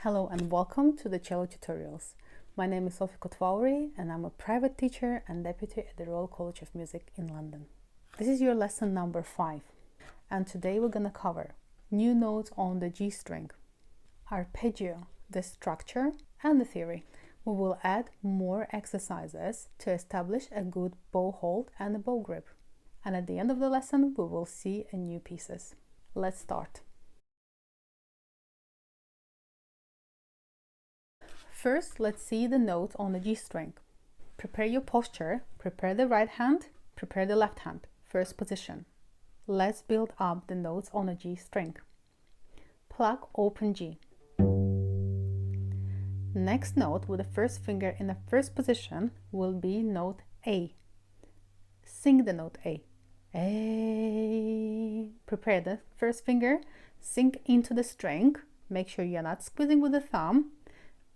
Hello and welcome to the cello tutorials. My name is Sophie Kotwauri and I'm a private teacher and deputy at the Royal College of Music in London. This is your lesson number 5 and today we're going to cover new notes on the G string, arpeggio, the structure and the theory. We will add more exercises to establish a good bow hold and a bow grip. And at the end of the lesson we will see a new pieces. Let's start. First, let's see the notes on the G string. Prepare your posture, prepare the right hand, prepare the left hand. First position. Let's build up the notes on the G string. Pluck, open G. Next note with the first finger in the first position will be note A. Sing the note A. A. Prepare the first finger, sink into the string. Make sure you're not squeezing with the thumb.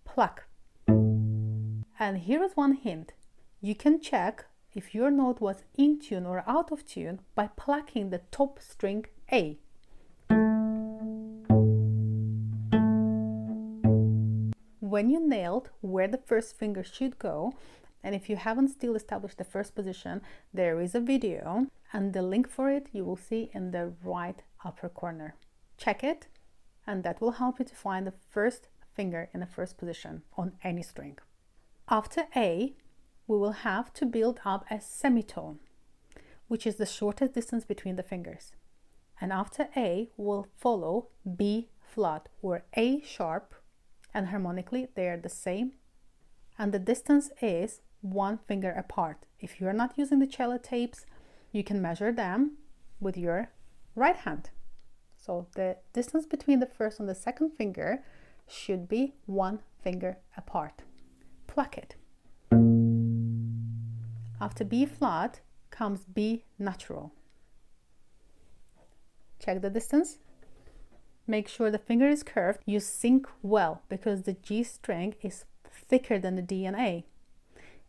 Pluck. And here is one hint. You can check if your note was in tune or out of tune by plucking the top string A. When you nailed where the first finger should go, and if you haven't still established the first position, there is a video and the link for it you will see in the right upper corner. Check it and that will help you to find the first finger in the first position on any string. After A, we will have to build up a semitone, which is the shortest distance between the fingers. And after A, we'll follow B flat or A sharp, and harmonically they are the same. And the distance is 1 finger apart. If you're not using the cello tapes, you can measure them with your right hand. So the distance between the first and the second finger should be 1 finger apart. Pluck it. After B flat comes B natural. Check the distance. Make sure the finger is curved. You sink well because the G string is thicker than the D and A.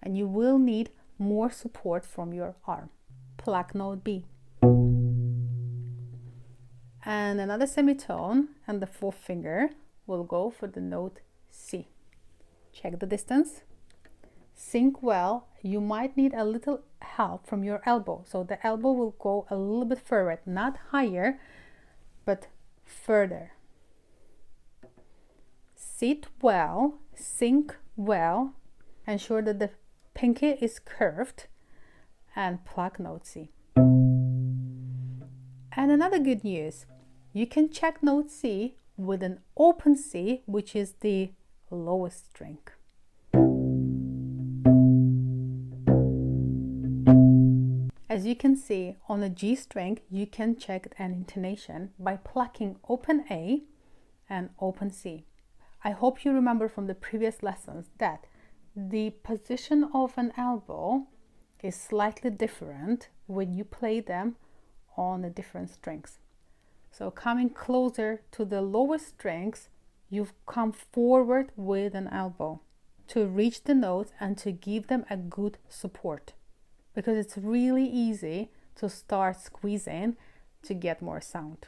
And you will need more support from your arm. Pluck note B. And another semitone and the fourth finger will go for the note C. Check the distance. Sink well. You might need a little help from your elbow. So the elbow will go a little bit further, not higher, but further. Sit well, sink well, ensure that the pinky is curved, and pluck note C. And another good news, you can check note C with an open C, which is the lowest string. As you can see, on a G string, you can check an intonation by plucking open A and open C. I hope you remember from the previous lessons that the position of an elbow is slightly different when you play them on the different strings. So coming closer to the lowest strings, you come forward with an elbow to reach the notes and to give them a good support. Because it's really easy to start squeezing to get more sound.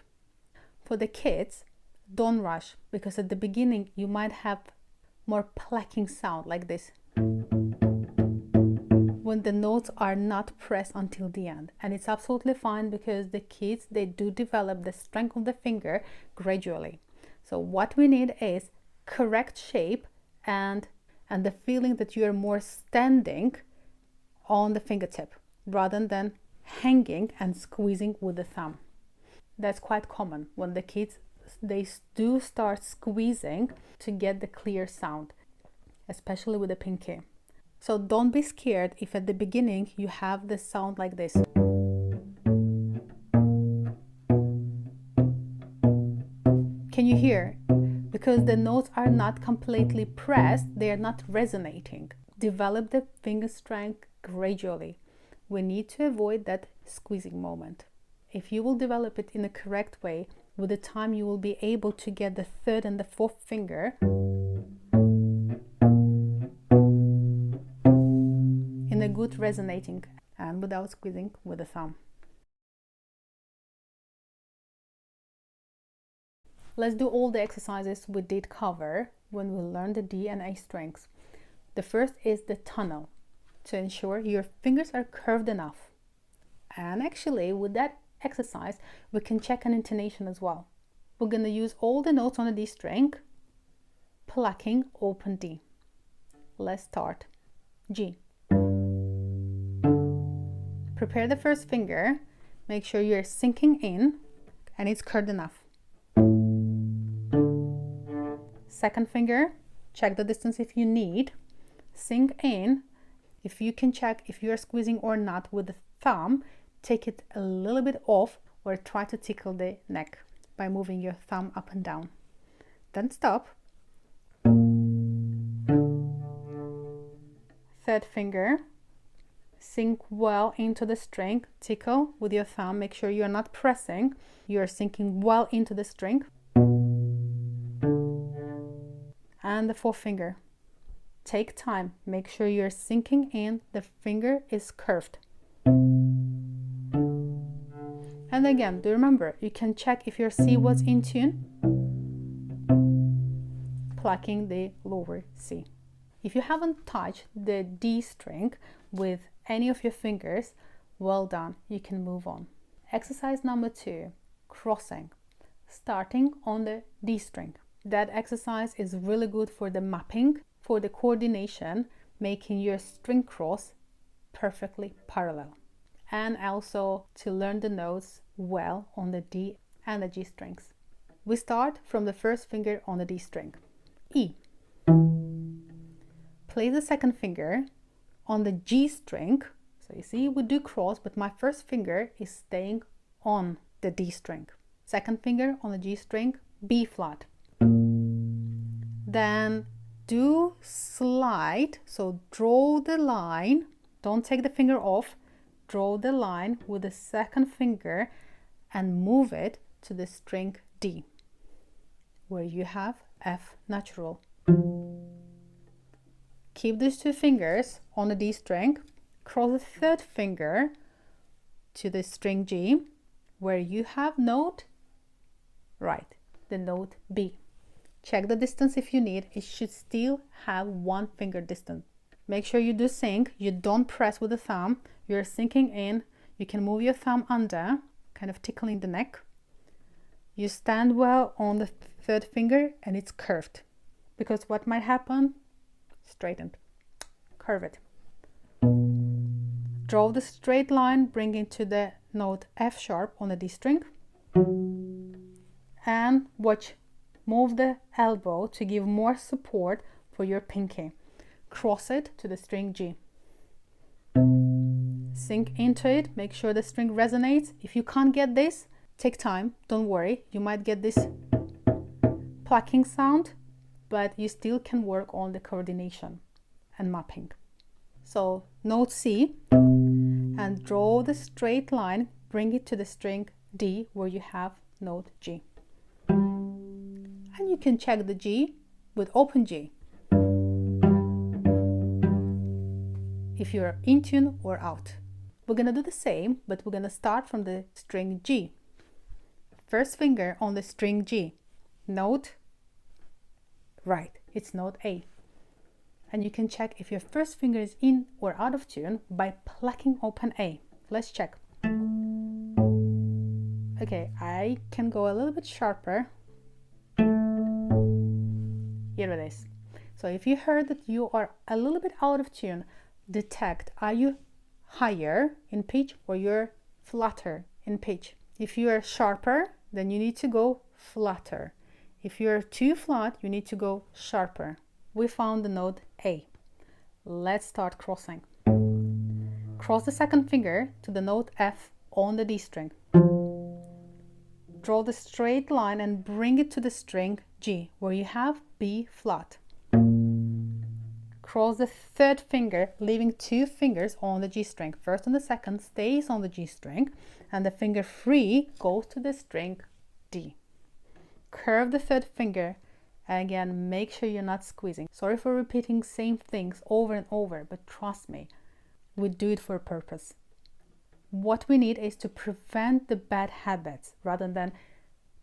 For the kids, don't rush because at the beginning you might have more plucking sound like this when the notes are not pressed until the end. And it's absolutely fine because the kids, they do develop the strength of the finger gradually. So what we need is correct shape and the feeling that you're more standing on the fingertip rather than hanging and squeezing with the thumb. That's quite common when the kids, they do start squeezing to get the clear sound, especially with the pinky. So don't be scared if at the beginning you have the sound like this. Can you hear? Because the notes are not completely pressed, they are not resonating. Develop the finger strength gradually. We need to avoid that squeezing moment. If you will develop it in the correct way, with the time you will be able to get the third and the fourth finger in a good resonating and without squeezing with the thumb. Let's do all the exercises we did cover when we learned the D and A strings. The first is the tunnel, to ensure your fingers are curved enough. And actually, with that exercise, we can check an intonation as well. We're going to use all the notes on the D string, plucking open D. Let's start. G. Prepare the first finger. Make sure you're sinking in and it's curved enough. Second finger, check the distance if you need. Sink in. If you can check if you're squeezing or not with the thumb, take it a little bit off or try to tickle the neck by moving your thumb up and down. Then stop. Third finger, sink well into the string, tickle with your thumb, make sure you're not pressing, you're sinking well into the string. And the fourth finger, take time, make sure you're sinking in, the finger is curved. And again, do remember, you can check if your C was in tune, plucking the lower C. If you haven't touched the D string with any of your fingers, well done, you can move on. Exercise number 2, crossing, starting on the D string. That exercise is really good for the mapping, for the coordination, making your string cross perfectly parallel, and also to learn the notes well on the D and the G strings. We start from the first finger on the D string, E. Place the second finger on the G string. So you see, we do cross, but my first finger is staying on the D string. Second finger on the G string, B flat. Then do slide, so draw the line, don't take the finger off, draw the line with the second finger and move it to the string D, where you have F natural. Keep these two fingers on the D string, cross the third finger to the string G, where you have note, right, the note B. Check the distance if you need, it should still have one finger distance. Make sure you do sink, you don't press with the thumb, you're sinking in, you can move your thumb under, kind of tickling the neck. You stand well on the third finger and it's curved, because what might happen? Straightened, curve it. Draw the straight line, bring it to the note F sharp on the D string, and watch, move the elbow to give more support for your pinky. Cross it to the string G. Sink into it, make sure the string resonates. If you can't get this, take time, don't worry, you might get this plucking sound, but you still can work on the coordination and mapping. So note C, and draw the straight line, bring it to the string D where you have note G. And you can check the G with open G, if you're in tune or out. We're gonna do the same, but we're gonna start from the string G. First finger on the string G, note, right, it's note A. And you can check if your first finger is in or out of tune by plucking open A. Let's check. Okay, I can go a little bit sharper. Here it is. So if you heard that you are a little bit out of tune, detect, are you higher in pitch or you're flatter in pitch? If you are sharper, then you need to go flatter. If you're too flat, you need to go sharper. We found the note A. Let's start crossing. Cross the second finger to the note F on the D string. Draw the straight line and bring it to the string G, where you have B flat. Cross the third finger, leaving two fingers on the G string. First and the second stays on the G string, and the finger free goes to the string D. Curve the third finger, and again, make sure you're not squeezing. Sorry for repeating same things over and over, but trust me, we do it for a purpose. What we need is to prevent the bad habits rather than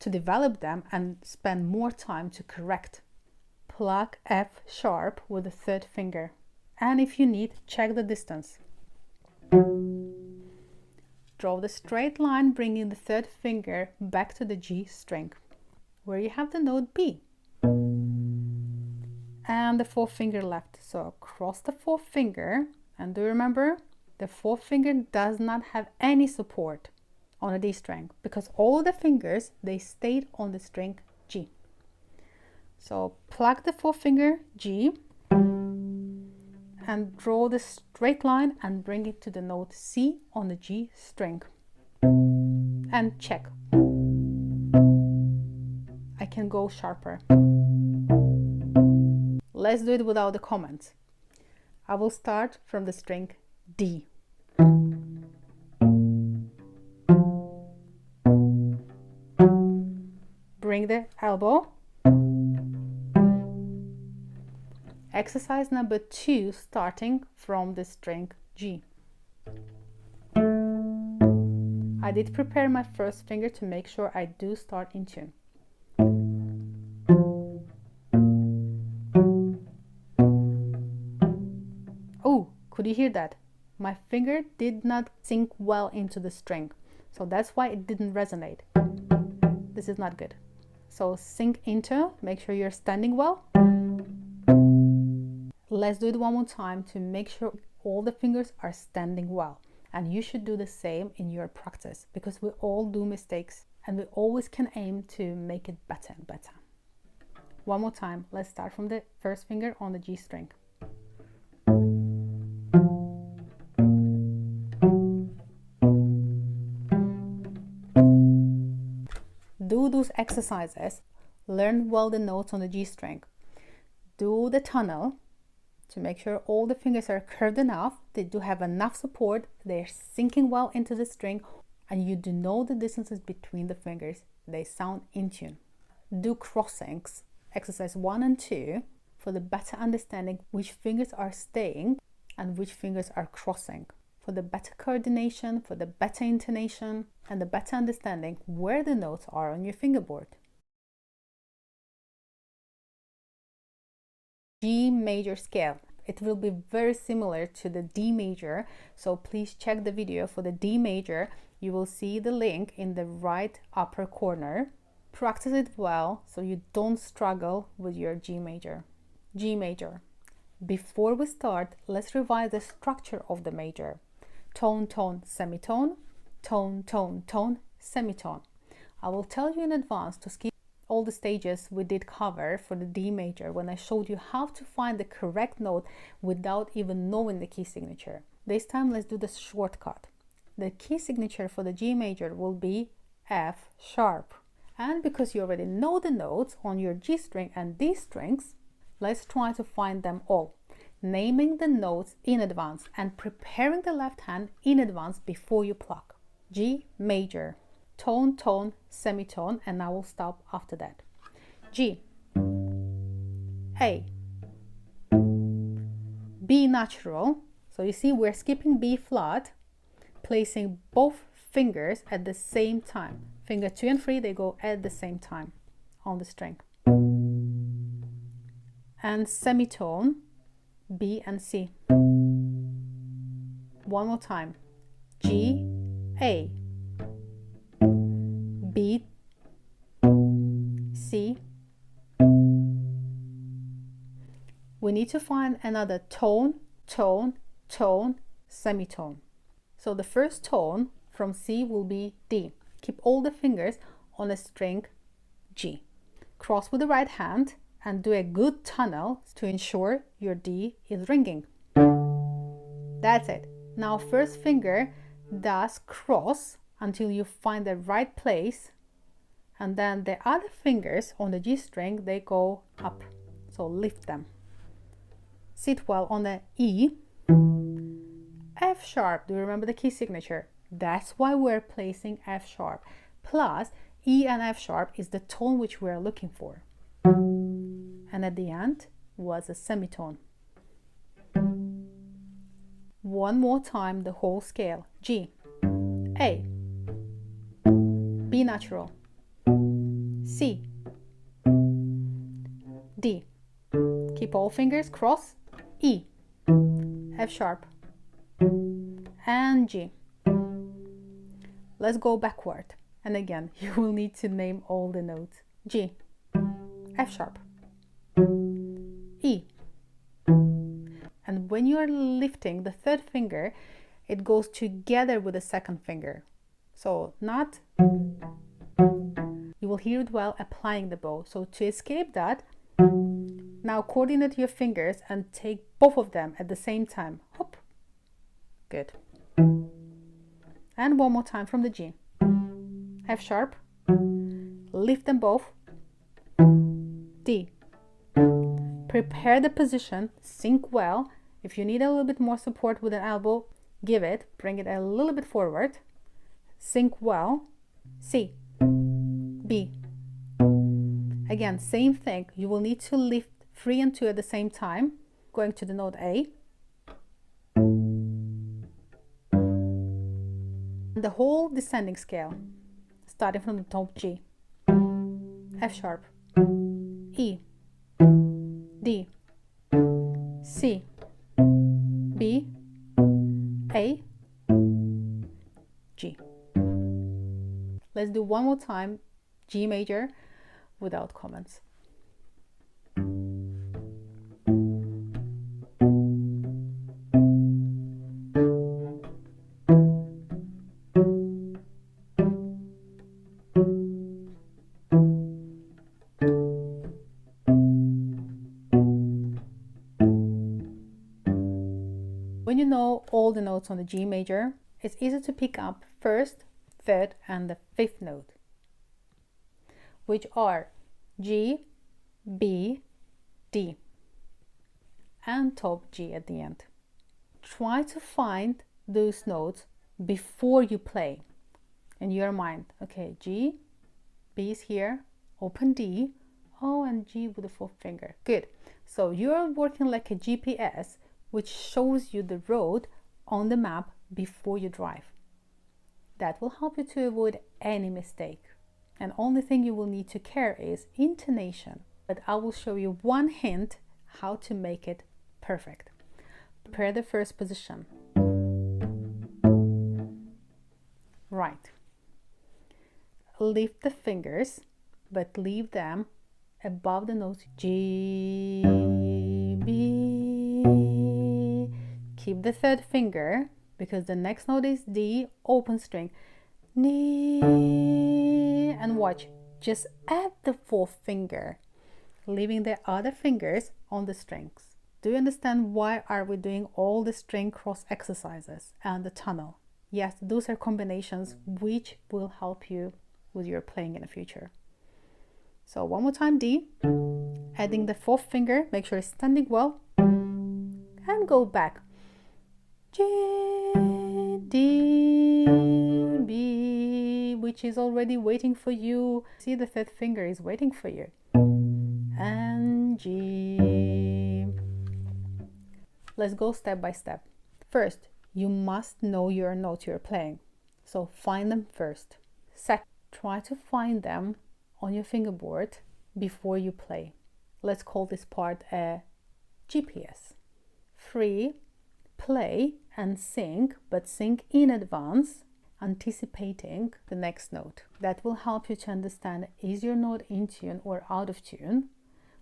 to develop them and spend more time to correct. Pluck F sharp with the third finger, and if you need, check the distance. Draw the straight line, bringing the third finger back to the G string, where you have the note B. And the fourth finger left. So cross the fourth finger, and do remember, the fourth finger does not have any support on a D string because all the fingers, they stayed on the string G. So pluck the fourth finger G and draw the straight line and bring it to the note C on the G string. And check. I can go sharper. Let's do it without the comments. I will start from the string D. Bring the elbow. Exercise number 2, starting from the string G. I did prepare my first finger to make sure I do start in tune. Oh, could you hear that? My finger did not sink well into the string, so that's why it didn't resonate. This is not good. So sink into, make sure you're standing well. Let's do it one more time to make sure all the fingers are standing well. And you should do the same in your practice, because we all do mistakes and we always can aim to make it better and better. One more time. Let's start from the first finger on the G string. Do those exercises. Learn well the notes on the G string. Do the tunnel to make sure all the fingers are curved enough, they do have enough support, they're sinking well into the string, and you do know the distances between the fingers, they sound in tune. Do crossings, exercise 1 and 2, for the better understanding which fingers are staying and which fingers are crossing, for the better coordination, for the better intonation, and the better understanding where the notes are on your fingerboard. G major scale. It will be very similar to the D major, so please check the video for the D major. You will see the link in the right upper corner. Practice it well so you don't struggle with your G major. G major. Before we start, let's revise the structure of the major. Tone, tone, semitone, tone, tone, tone, semitone. I will tell you in advance to skip all the stages we did cover for the D major when I showed you how to find the correct note without even knowing the key signature. This time let's do the shortcut. The key signature for the G major will be F sharp. And because you already know the notes on your G string and D strings, let's try to find them all, naming the notes in advance and preparing the left hand in advance before you pluck. G major. Tone, tone, semitone, and I will stop after that. G, A, B natural. So you see we're skipping B flat, placing both fingers at the same time. Finger 2 and 3, they go at the same time on the string. And semitone, B and C. One more time. G, A, B, C. We need to find another tone, tone, tone, semitone. So the first tone from C will be D. Keep all the fingers on a string G. Cross with the right hand and do a good tunnel to ensure your D is ringing. That's it. Now first finger does cross until you find the right place, and then the other fingers on the G string, they go up, so lift them. Sit well on the E. F sharp, do you remember the key signature? That's why we're placing F sharp. Plus E and F sharp is the tone which we're looking for. And at the end was a semitone. One more time the whole scale. G, A, B natural, C, D. Keep all fingers crossed. E, F sharp, and G. Let's go backward. And again, you will need to name all the notes. G, F sharp, E. And when you are lifting the third finger, it goes together with the second finger. So not, you will hear it while applying the bow. So to escape that, now coordinate your fingers and take both of them at the same time. Hop. Good. And one more time from the G. F sharp. Lift them both. D. Prepare the position. Sink well. If you need a little bit more support with an elbow, give it. Bring it a little bit forward. Sink well. C. B. Again, same thing. You will need to lift 3 and 2 at the same time. Going to the note A. The whole descending scale, starting from the top G. F sharp. E. D. C. B. A. G. Let's do one more time, G major, without comments. When you know all the notes on the G major, it's easy to pick up first, third, and the fifth note, which are G, B, D, and top G at the end. Try to find those notes before you play in your mind. Okay, G, B is here, open D, oh, and G with the fourth finger. Good. So you're working like a GPS, which shows you the road on the map before you drive. That will help you to avoid any mistake. And only thing you will need to care is intonation. But I will show you one hint how to make it perfect. Prepare the first position. Right. Lift the fingers, but leave them above the notes G, B. Keep the third finger because the next note is D, open string. D, and watch, just add the fourth finger, leaving the other fingers on the strings. Do you understand why are we doing all the string cross exercises and the tunnel? Yes, those are combinations which will help you with your playing in the future. So one more time, D, adding the fourth finger, make sure it's standing well, and go back. G, D, B, which is already waiting for you. See, the third finger is waiting for you. And G. Let's go step by step. First, you must know your notes you're playing. So find them first. Second, try to find them on your fingerboard before you play. Let's call this part a GPS. 3, play and sing, but sing in advance, anticipating the next note. That will help you to understand, is your note in tune or out of tune?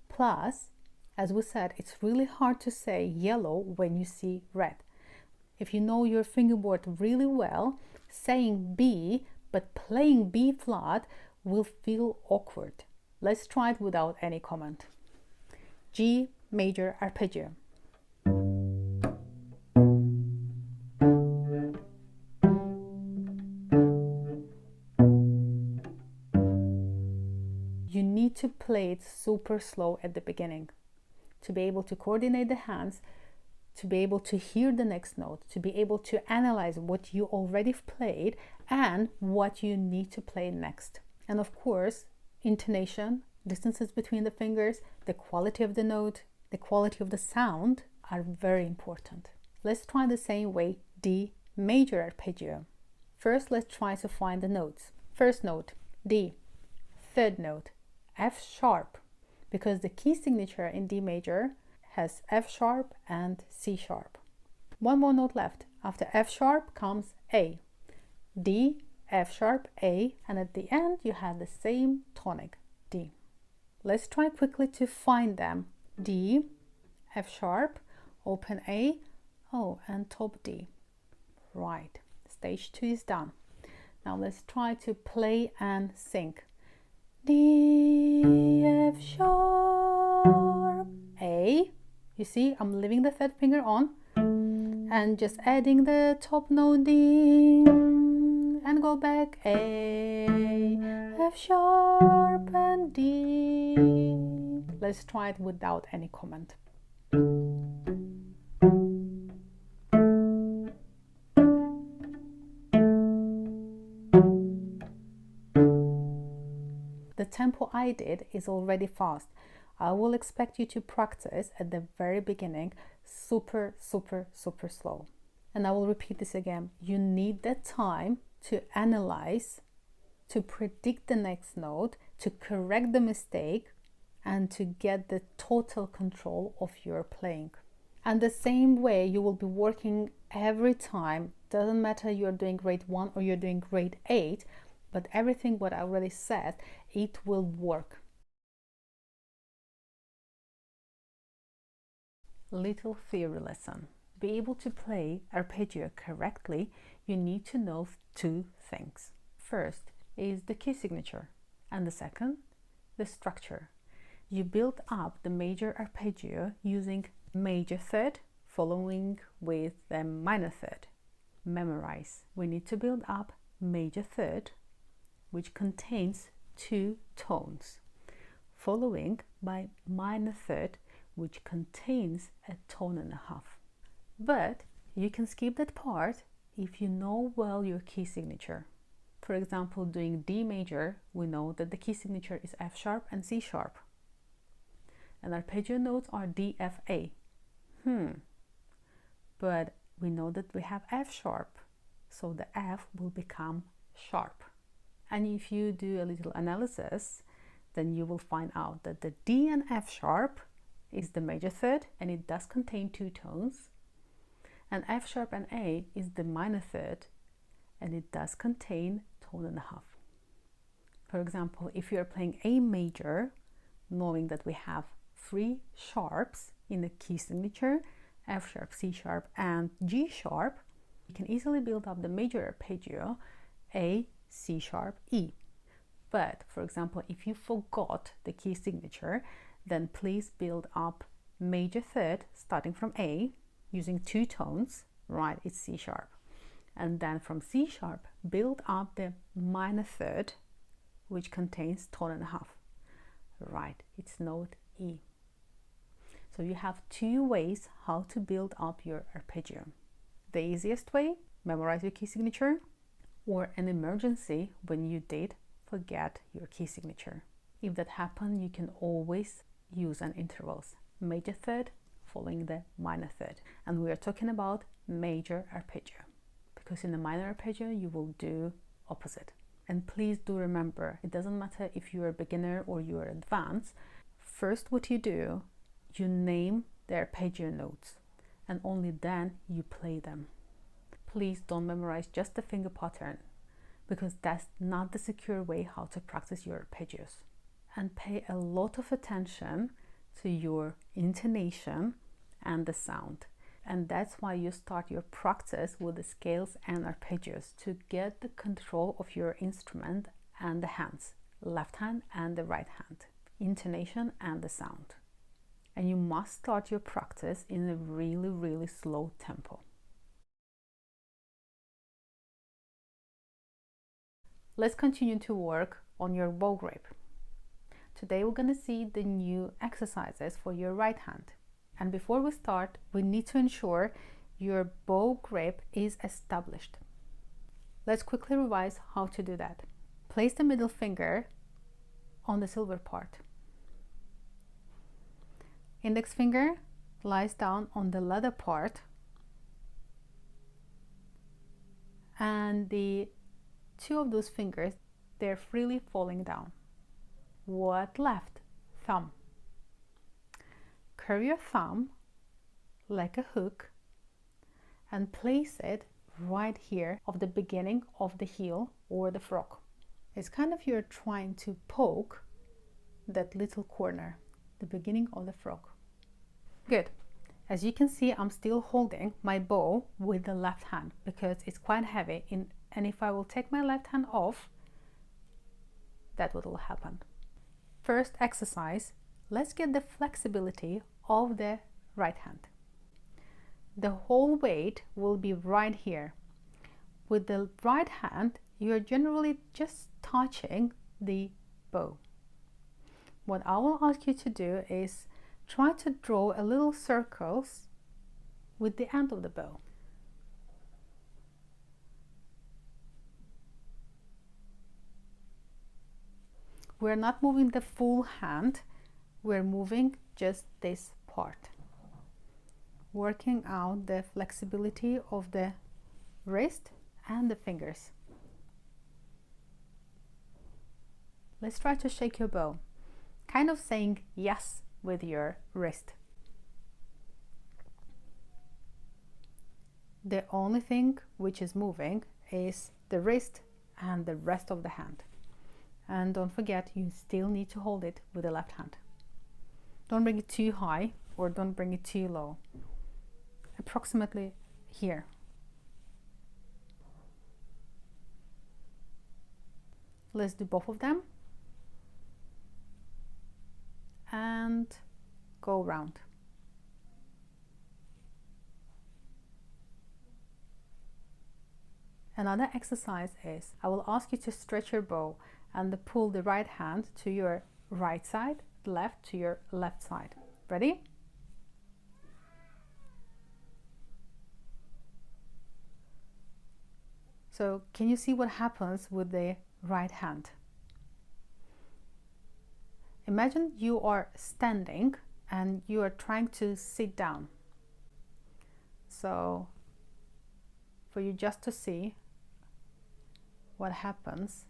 Plus, as we said, it's really hard to say yellow when you see red. If you know your fingerboard really well, saying B but playing B flat will feel awkward. Let's try it without any comment. G major arpeggio. You need to play it super slow at the beginning to be able to coordinate the hands, to be able to hear the next note, to be able to analyze what you already played and what you need to play next. And of course, intonation, distances between the fingers, the quality of the note, the quality of the sound are very important. Let's try the same way, D major arpeggio. First, let's try to find the notes. First note, D. Third note, F sharp, because the key signature in D major has F sharp and C sharp. One more note left. After F sharp comes A. D, F sharp, A, and at the end you have the same tonic, D. Let's try quickly to find them. D, F sharp, open A, oh, and top D. Right, stage 2 is done. Now let's try to play and sing. D, F sharp, A. You see, I'm leaving the third finger on and just adding the top note D and go back A, F sharp and D. Let's try it without any comment. The tempo I did is already fast. I will expect you to practice at the very beginning super slow. And I will repeat this again. You need that time to analyze, to predict the next note, to correct the mistake, and to get the total control of your playing. And the same way you will be working every time. Doesn't matter you're doing grade 1 or you're doing grade 8, but everything what I already said, it will work. Little theory lesson. Be able to play arpeggio correctly, you need to know 2 things. First is the key signature, and the second, the structure. You build up the major arpeggio using major third following with the minor third. Memorize. We need to build up major third, which contains 2 tones, following by minor third, which contains a tone and a half. But you can skip that part if you know well your key signature. For example, doing D major, we know that the key signature is F sharp and C sharp. And arpeggio notes are D, F, A. But we know that we have F sharp, so the F will become sharp. And if you do a little analysis, then you will find out that the D and F sharp is the major third, and it does contain 2 tones. And F sharp and A is the minor third, and it does contain tone and a half. For example, if you're playing A major, knowing that we have 3 sharps in the key signature, F sharp, C sharp, and G sharp, you can easily build up the major arpeggio A, C sharp, E. But for example, if you forgot the key signature, then please build up major third starting from A using 2 tones, right? It's C sharp. And then from C sharp, build up the minor third, which contains tone and a half, right? It's note E. So you have 2 ways how to build up your arpeggio. The easiest way, memorize your key signature, or an emergency when you did forget your key signature. If that happens, you can always use an intervals. Major third following the minor third. And we are talking about major arpeggio, because in the minor arpeggio you will do opposite. And please do remember, it doesn't matter if you're a beginner or you're advanced. First, what you do, you name the arpeggio notes, and only then you play them. Please don't memorize just the finger pattern, because that's not the secure way how to practice your arpeggios. And pay a lot of attention to your intonation and the sound. And that's why you start your practice with the scales and arpeggios, to get the control of your instrument and the hands, left hand and the right hand, intonation and the sound. And you must start your practice in a really slow tempo. Let's continue to work on your bow grip. Today we're going to see the new exercises for your right hand. And before we start, we need to ensure your bow grip is established. Let's quickly revise how to do that. Place the middle finger on the silver part. Index finger lies down on the leather part, and the 2 of those fingers, they're freely falling down. What left? Thumb. Curve your thumb like a hook and place it right here of the beginning of the heel or the frog. It's kind of you're trying to poke that little corner, the beginning of the frog. Good. As you can see, I'm still holding my bow with the left hand because it's quite heavy, and if I will take my left hand off, that will happen. First exercise, let's get the flexibility of the right hand. The whole weight will be right here. With the right hand, you're generally just touching the bow. What I will ask you to do is try to draw a little circles with the end of the bow. We're not moving the full hand, we're moving just this part. Working out the flexibility of the wrist and the fingers. Let's try to shake your bow, kind of saying yes with your wrist. The only thing which is moving is the wrist and the rest of the hand. And don't forget, you still need to hold it with the left hand. Don't bring it too high or don't bring it too low. Approximately here. Let's do both of them. And go round. Another exercise is, I will ask you to stretch your bow and pull the right hand to your right side, left to your left side. Ready? So can you see what happens with the right hand? Imagine you are standing and you are trying to sit down. So for you just to see what happens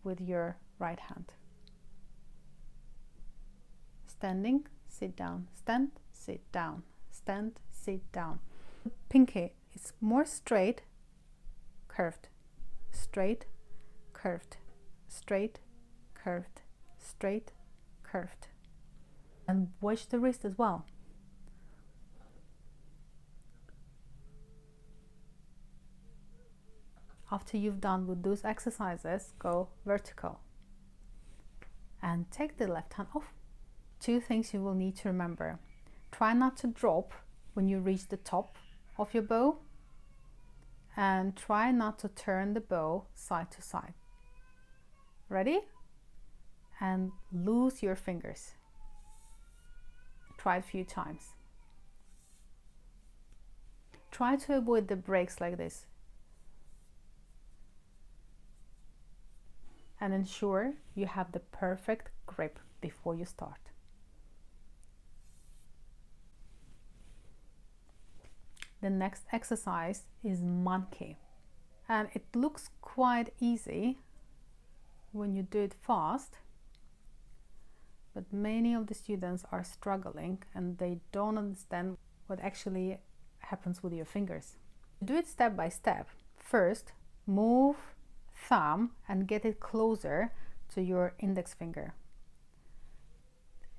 with your right hand. Standing, sit down, stand, sit down, stand, sit down. Pinky is more straight, curved, straight, curved, straight, curved, straight, curved. And watch the wrist as well. After you've done with those exercises, go vertical and take the left hand off. Two things you will need to remember. Try not to drop when you reach the top of your bow, and try not to turn the bow side to side. Ready? And loose your fingers. Try a few times. Try to avoid the breaks like this. And ensure you have the perfect grip before you start. The next exercise is monkey. And it looks quite easy when you do it fast, but many of the students are struggling and they don't understand what actually happens with your fingers. Do it step by step. First, move thumb and get it closer to your index finger.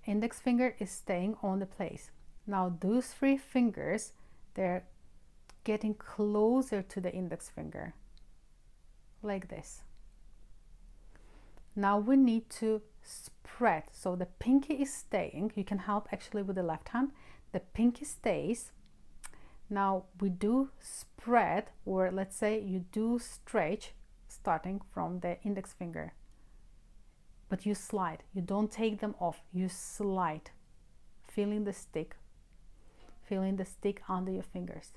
Index finger is staying on the place. Now those three fingers, they're getting closer to the index finger, like this. Now we need to spread, so the pinky is staying. You can help actually with the left hand. The pinky stays. Now we do spread, or let's say you do stretch starting from the index finger, but you slide. You don't take them off, you slide, feeling the stick under your fingers.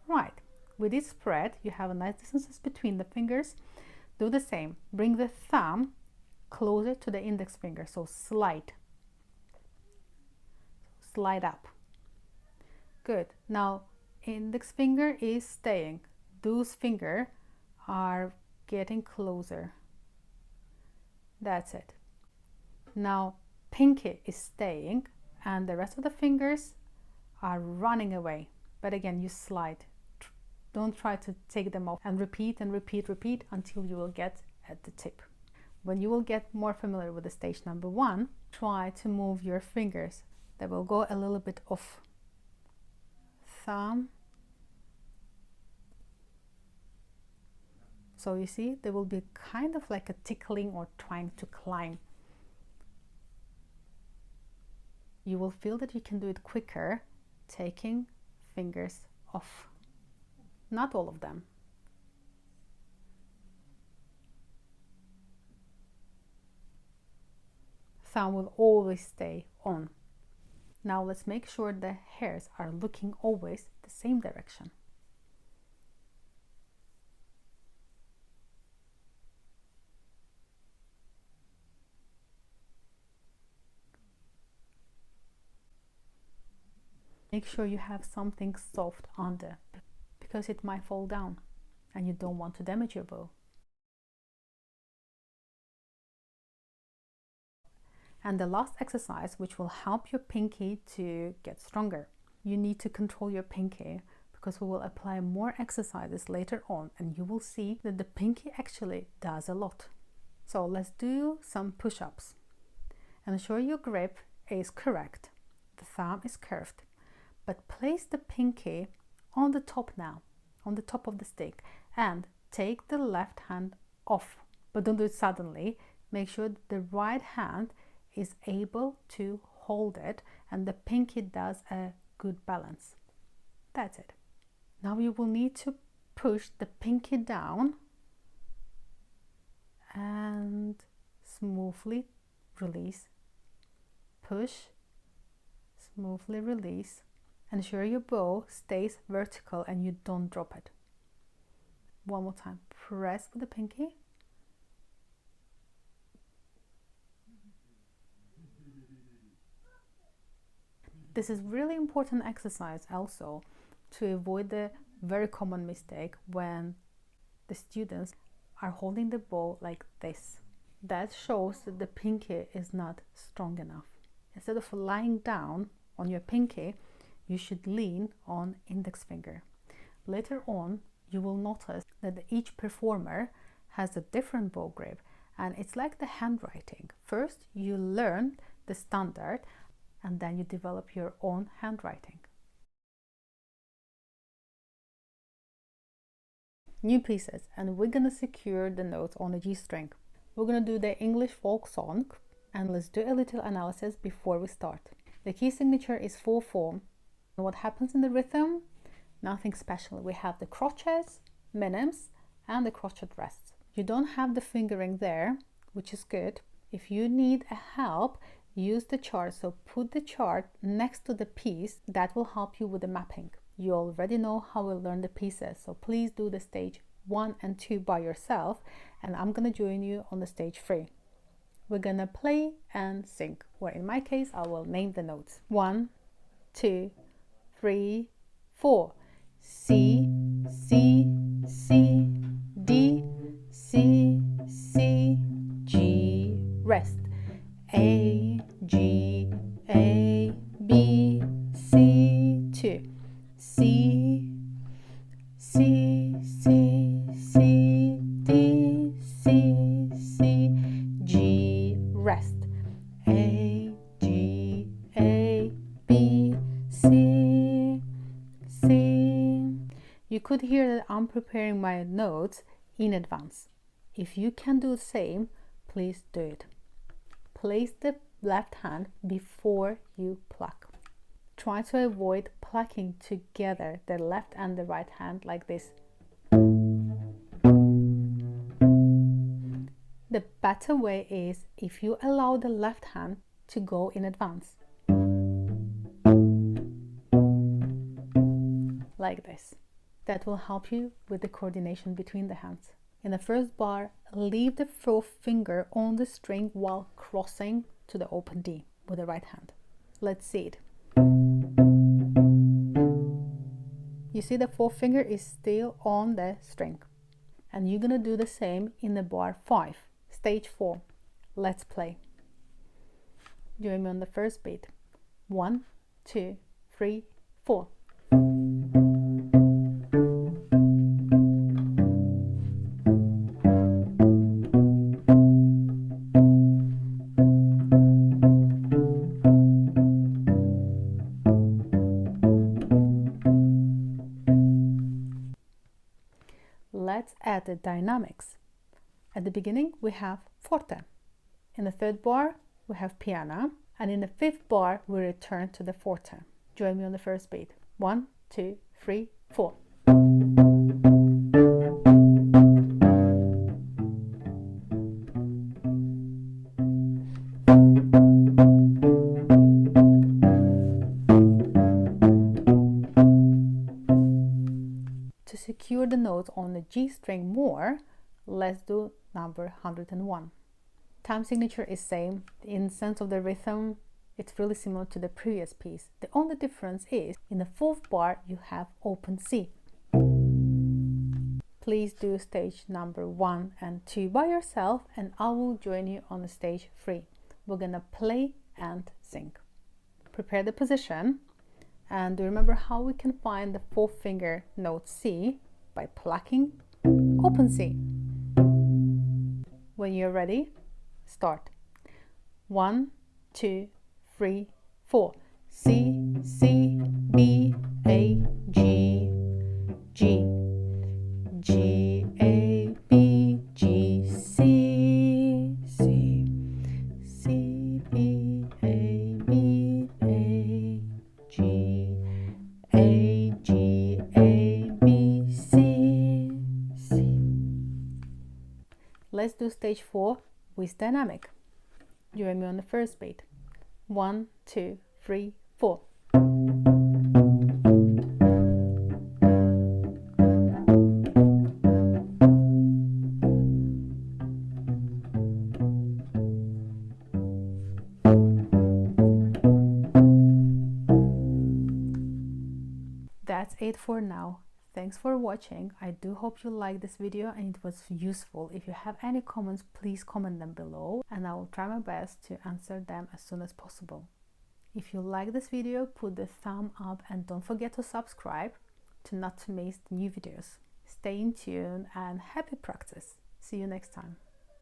Right, with this spread you have a nice distances between the fingers. Do the same, bring the thumb closer to the index finger, so slide up. Good. Now index finger is staying, those fingers are getting closer. That's it. Now pinky is staying and the rest of the fingers are running away. But again, you slide. Don't try to take them off, and repeat and repeat, repeat until you will get at the tip. When you will get more familiar with the stage number 1, try to move your fingers. They will go a little bit off. Thumb. So you see, they will be kind of like a tickling or trying to climb. You will feel that you can do it quicker, taking fingers off. Not all of them. Thumb will always stay on. Now let's make sure the hairs are looking always the same direction. Make sure you have something soft under, because it might fall down and you don't want to damage your bow. And the last exercise, which will help your pinky to get stronger. You need to control your pinky, because we will apply more exercises later on and you will see that the pinky actually does a lot. So let's do some push-ups. Ensure your grip is correct. The thumb is curved, but place the pinky on the top now, on the top of the stick, and take the left hand off. But don't do it suddenly. Make sure that the right hand is able to hold it and the pinky does a good balance. That's it. Now you will need to push the pinky down and smoothly release. Push, smoothly release. Ensure your bow stays vertical and you don't drop it. One more time. Press with the pinky. This is really important exercise also to avoid the very common mistake when the students are holding the bow like this. That shows that the pinky is not strong enough. Instead of lying down on your pinky, you should lean on index finger. Later on, you will notice that each performer has a different bow grip, and it's like the handwriting. First, you learn the standard, and then you develop your own handwriting. New pieces, and we're gonna secure the notes on a G string. We're gonna do the English folk song, and let's do a little analysis before we start. The key signature is 4/4. What happens in the rhythm? Nothing special. We have the crotchets, minims, and the crochet rests. You don't have the fingering there, which is good. If you need a help, use the chart. So put the chart next to the piece. That will help you with the mapping. You already know how we learn the pieces, so please do the stage 1 and 2 by yourself, and I'm gonna join you on the stage 3. We're gonna play and sing, or in my case I will name the notes. 1, 2, 3, 4. C, C, C, D, C, C, G, rest. A, G, A, B, C, 2. C, C, C, C, D, C, C, G, rest. A, G, A, B, C, C. You could hear that I'm preparing my notes in advance. If you can do the same, please do it. Place the left hand before you pluck. Try to avoid plucking together the left and the right hand like this. The better way is if you allow the left hand to go in advance. Like this. That will help you with the coordination between the hands. In the first bar, leave the fourth finger on the string while crossing to the open D with the right hand. Let's see it. You see the fourth finger is still on the string. And you're gonna do the same in the bar 5, stage 4. Let's play. Join me on the first beat. 1, 2, 3, 4. Let's add the dynamics. At the beginning we have forte. In the third bar we have piano, and in the fifth bar we return to the forte. Join me on the first beat. 1, 2, 3, 4. To secure the notes on the G string more, let's do number 101. Time signature is same. In sense of the rhythm, it's really similar to the previous piece. The only difference is in the fourth bar you have open C. Please do stage number 1 and 2 by yourself, and I will join you on the stage 3. We're gonna play and sing. Prepare the position, and remember how we can find the fourth finger note C by plucking open C. When you're ready, start. 1, 2, 3, 4. C, C, B, A, G, G, G, A, B, G, C, C, C, B, A, B, A, G, A, G, A, B, C, C. Let's do stage 4 with dynamic. Join me on the first beat. 1, 2, 3, 4. That's it for now. Thanks for watching. I do hope you liked this video and it was useful. If you have any comments, please comment them below and I will try my best to answer them as soon as possible. If you like this video, put the thumb up and don't forget to subscribe to not to miss new videos. Stay in tune and happy practice. See you next time.